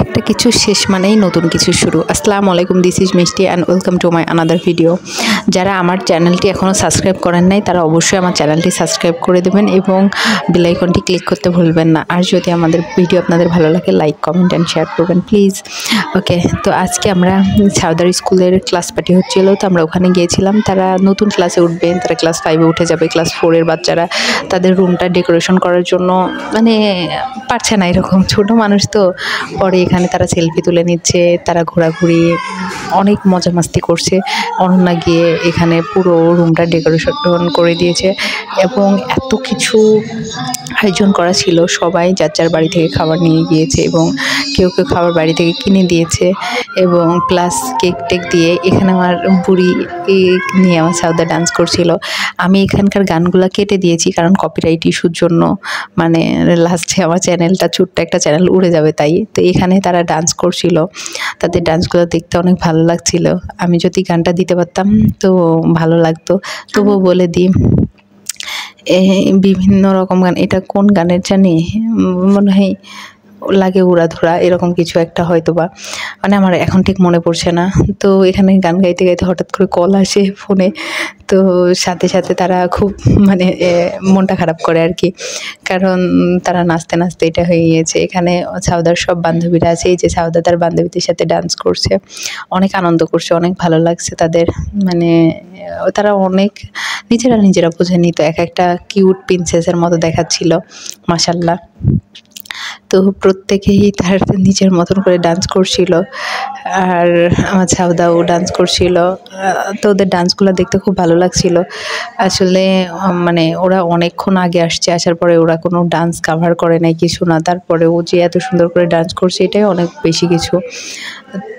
একটা কিছু শেষ মানেই নতুন কিছু শুরু। আসসালামু আলাইকুম, দিস ইজ মিষ্টি and welcome to my another video. যারা আমার চ্যানেলটি এখনও সাবস্ক্রাইব করেন নাই তারা অবশ্যই আমার চ্যানেলটি সাবস্ক্রাইব করে দেবেন এবং বেল আইকনটি ক্লিক করতে ভুলবেন না। আর যদি আমাদের ভিডিও আপনাদের ভালো লাগে লাইক কমেন্ট অ্যান্ড শেয়ার করবেন প্লিজ। ওকে, তো আজকে আমরা সাউদার স্কুলের ক্লাস পার্টি হচ্ছিল, তো আমরা ওখানে গিয়েছিলাম। তারা নতুন ক্লাসে উঠবেন, তারা ক্লাস 5-এ উঠে যাবে। ক্লাস 4-এর বাচ্চারা তাদের রুমটা ডেকোরেশন করার জন্য মানে পারছে না, এরকম ছোট মানুষ তো। পরে এখানে তারা সেলফি তুলে নিচ্ছে, তারা ঘোরাঘুরি অনেক মজা মাস্তি করছে। অনন্যা গিয়ে এখানে পুরো রুমটা ডেকোরেশন করে দিয়েছে এবং এত কিছু আয়োজন করা ছিল। সবাই যার যার বাড়ি থেকে খাবার নিয়ে গিয়েছে এবং কেউ কেউ খাবার বাড়ি থেকে কিনে দিয়েছে এবং প্লাস কেক টেক দিয়ে এখানে আমার বুড়ি নিয়ে আমার সাউদা ডান্স করছিল। আমি এখানকার গানগুলো কেটে দিয়েছি কারণ কপিরাইট ইস্যুর জন্য, মানে লাস্টে আমার চ্যানেলটা ছোট্ট একটা চ্যানেল উড়ে যাবে তাই। তো এখানে তারা ডান্স করছিল, তাদের ডান্সগুলো দেখতে অনেক ভালো লাগছিল। আমি যদি গানটা দিতে পারতাম তো ভালো লাগতো, তবুও বলে দিই বিভিন্ন রকম গান। এটা কোন গানের জানি, মনে হয় লাগে উড়াধুরা এরকম কিছু একটা হয়তো বা, মানে আমার এখন ঠিক মনে পড়ছে না। তো এখানে গান গাইতে গাইতে হঠাৎ করে কল আসে ফোনে, তো সাথে সাথে তারা খুব মানে মনটা খারাপ করে আর কি, কারণ তারা নাচতে নাচতে এটা হয়ে গিয়েছে। এখানে সাউদার সব বান্ধবীরা আছে, এই যে সাউদা তার বান্ধবীদের সাথে ডান্স করছে, অনেক আনন্দ করছে, অনেক ভালো লাগছে তাদের। মানে তারা অনেক নিজেরা বুঝে নিত, এক একটা কিউট প্রিন্সেসের মতো দেখাচ্ছিল মাশাল্লাহ। তো প্রত্যেকেই তার নিজের মতন করে ডান্স করছিল, আর আমার সাউদাও ডান্স করছিল। তো ওদের ডান্সগুলো দেখতে খুব ভালো লাগছিল আসলে। মানে ওরা অনেকক্ষণ আগে আসছে, আসার পরে ওরা কোনো ডান্স কাভার করে নাই কিছু না, তারপরে ও যে এত সুন্দর করে ডান্স করছে এটাই অনেক বেশি কিছু।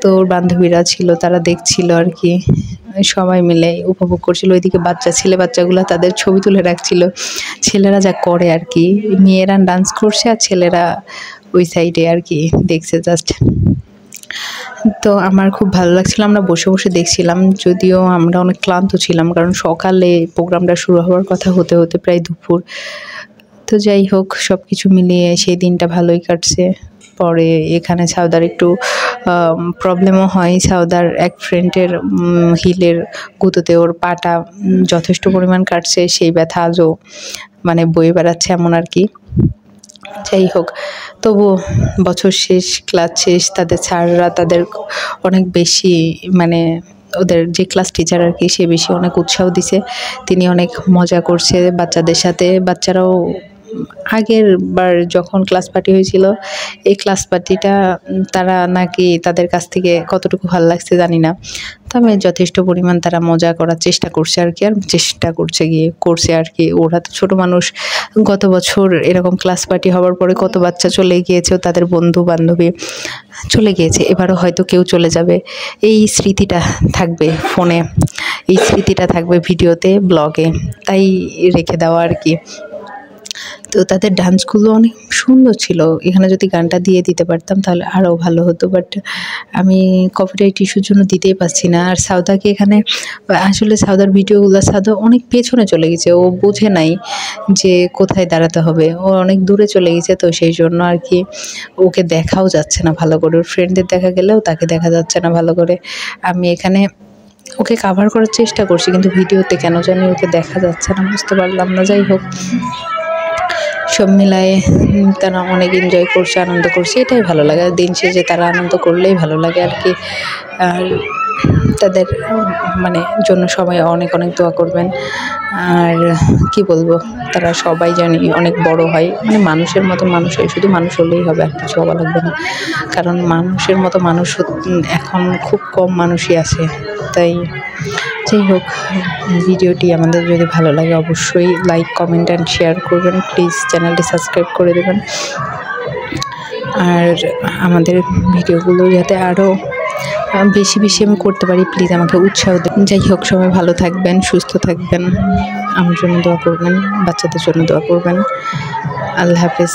তো ওর বান্ধবীরা ছিল, তারা দেখছিল আর কি, সবাই মিলে উপভোগ করছিল। ওইদিকে ছেলে বাচ্চাগুলো তাদের ছবি তুলে রাখছিল। ছেলেরা যা করে আর কি, মেয়েরা ডান্স করছে আর ছেলেরা ওই সাইডে আর কি দেখছে জাস্ট। তো আমার খুব ভালো লাগছিল, আমরা বসে বসে দেখছিলাম, যদিও আমরা অনেক ক্লান্ত ছিলাম কারণ সকালে প্রোগ্রামটা শুরু হওয়ার কথা হতে হতে প্রায় দুপুর। তো যাই হোক, সব কিছু মিলিয়ে সেই দিনটা ভালোই কাটছে। পরে এখানে সাউদার একটু প্রবলেমও হয়। সাউদার এক ফ্রেন্ডের হিলের গুঁতোতে ওর পাটা যথেষ্ট পরিমাণ কাটছে, সেই ব্যথা আজও মানে বয়ে বেড়াচ্ছে এমন আর কি। যাই হোক, তবু বছর শেষ, ক্লাস শেষ, তাদের স্যাররা তাদের অনেক বেশি মানে ওদের যে ক্লাস টিচার আর কি, সে বেশি অনেক উৎসাহ দিছে। তিনি অনেক মজা করছে বাচ্চাদের সাথে। বাচ্চারাও আগের বার যখন ক্লাস পার্টি হয়েছিল, এই ক্লাস পার্টিটা তারা নাকি তাদের কাছ থেকে কতটুকু ভালো লাগছে জানি না, তবে যথেষ্ট পরিমাণ তারা মজা করার চেষ্টা করছে আর কি, আর চেষ্টা করছে আর কি। ওরা তো ছোটো মানুষ, গত বছর এরকম ক্লাস পার্টি হওয়ার পরে কত বাচ্চা চলে গিয়েছে, তাদের বন্ধু বান্ধবী চলে গিয়েছে, এবারও হয়তো কেউ চলে যাবে। এই স্মৃতিটা থাকবে ফোনে, এই স্মৃতিটা থাকবে ভিডিওতে, ব্লগে, তাই রেখে দেওয়া আর কি। তো তাদের ডান্সগুলো অনেক সুন্দর ছিল। এখানে যদি গানটা দিয়ে দিতে পারতাম তাহলে আরও ভালো হতো, বাট আমি কপিরাইট ইস্যুর জন্য দিতেই পারছি না। আর সাউদাকে এখানে আসলে সাউদার ভিডিওগুলো, সাউদা অনেক পেছনে চলে গেছে, ও বুঝে নাই যে কোথায় দাঁড়াতে হবে, ও অনেক দূরে চলে গেছে। তো সেই জন্য আর কি ওকে দেখাও যাচ্ছে না ভালো করে, ওর ফ্রেন্ডদের দেখা গেলেও তাকে দেখা যাচ্ছে না ভালো করে। আমি এখানে ওকে কাভার করার চেষ্টা করছি কিন্তু ভিডিওতে কেন জানি ওকে দেখা যাচ্ছে না, বুঝতে পারলাম না। যাই হোক, সব মিলায়ে তারা অনেক এনজয় করছে, আনন্দ করছে, এটাই ভালো লাগে। দিন শেষে তারা আনন্দ করলেই ভালো লাগে আর কি। আর তাদের মানে জন্য সবাই অনেক অনেক দোয়া করবেন। আর কি বলবো, তারা সবাই জানি অনেক বড় হয়, মানে মানুষের মতো মানুষ হয়, শুধু মানুষ হলেই হবে, আর কিছু হওয়া লাগবে না, কারণ মানুষের মতো মানুষ এখন খুব কম মানুষই আছে। তাই যাই হোক, ভিডিওটি আমাদের যদি ভালো লাগে অবশ্যই লাইক কমেন্ট অ্যান্ড শেয়ার করবেন প্লিজ, চ্যানেলটি সাবস্ক্রাইব করে দেবেন। আর আমাদের ভিডিওগুলো যাতে আরও বেশি বেশি আমি করতে পারি প্লিজ আমাকে উৎসাহ দেবেন। যাই হোক, সবাই ভালো থাকবেন, সুস্থ থাকবেন, আমার জন্য দোয়া করবেন, বাচ্চাদের জন্য দোয়া করবেন। আল্লাহ হাফেজ।